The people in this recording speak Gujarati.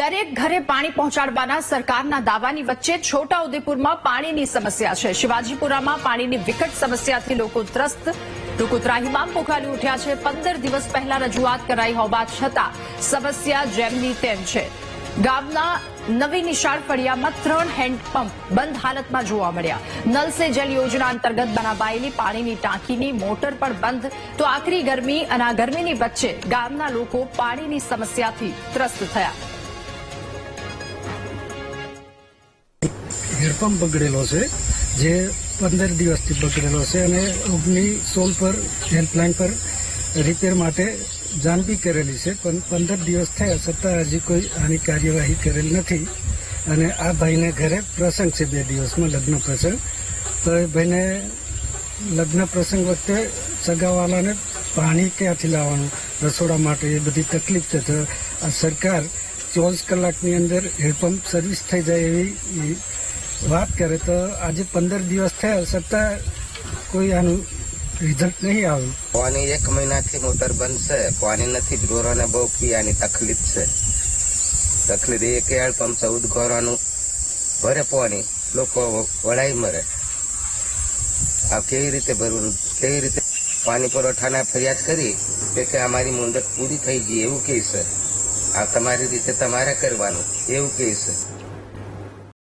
દરેક ઘરે પાણી પહોંચાડવાના સરકારના દાવાની વચ્ચે છોટાઉદેપુરમાં પાણીની સમસ્યા છે। શિવાજીપુરામાં પાણીની વિકટ સમસ્યાથી લોકો ત્રસ્ત, લોકો ત્રાહિમામ પોકારી ઉઠ્યા છે। 15 દિવસ પહેલા રજૂઆત કરાઈ હોવા છતાં સમસ્યા જેમની તેમ છે। ગામના નવી નિશાળ ફળિયામાં 3 હેન્ડપંપ બંધ હાલતમાં જોવા મળ્યા। નલ સે જલ યોજના અંતર્ગત બનાવાયેલી પાણીની ટાંકીની મોટર પણ બંધ। તો આકરી ગરમી અને આ ગરમીની વચ્ચે ગામના લોકો પાણીની સમસ્યાથી ત્રસ્ત થયા। હેન્ડપંપ બગડેલો છે, જે 15 દિવસથી બગડેલો છે અને 19 પર હેલ્પલાઇન પર રિપેર માટે જાણ બી કરેલી છે, પણ 15 દિવસ થયા છતાં હજી કોઈ આની કાર્યવાહી કરેલ નથી। અને આ ભાઈને ઘરે પ્રસંગ છે, 2 દિવસમાં લગ્ન પ્રસંગ, તો એ ભાઈને લગ્ન પ્રસંગ વખતે સગાવાલાને પાણી ક્યાંથી લાવવાનું રસોડા માટે એ બધી તકલીફ છે। તો આ સરકાર 24 કલાકની અંદર હેન્ડપંપ સર્વિસ થઈ જાય એવી વાત કરે, તો આજે 15 દિવસ થયા છતાં કોઈ આનું રિઝલ્ટ નહીં આવ્યું। પાણી 1 મહિનાથી મોટર બંધ છે, પાણી નથી। ઢોરોને બહુ પીવાની તકલીફ છે। તકલીફ એક હેન્ડપંપ 14 ઘરોનું ભરે પાણી, લોકો વળાઈ મરે। આ કેવી રીતે ભરવું, કેવી રીતે પાણી પુરવઠાને ફરિયાદ કરી કે અમારી મુદત પૂરી થઈ ગઈ એવું કહે છે। આ તમારી રીતે તમારે કરવાનું એવું કહે છે।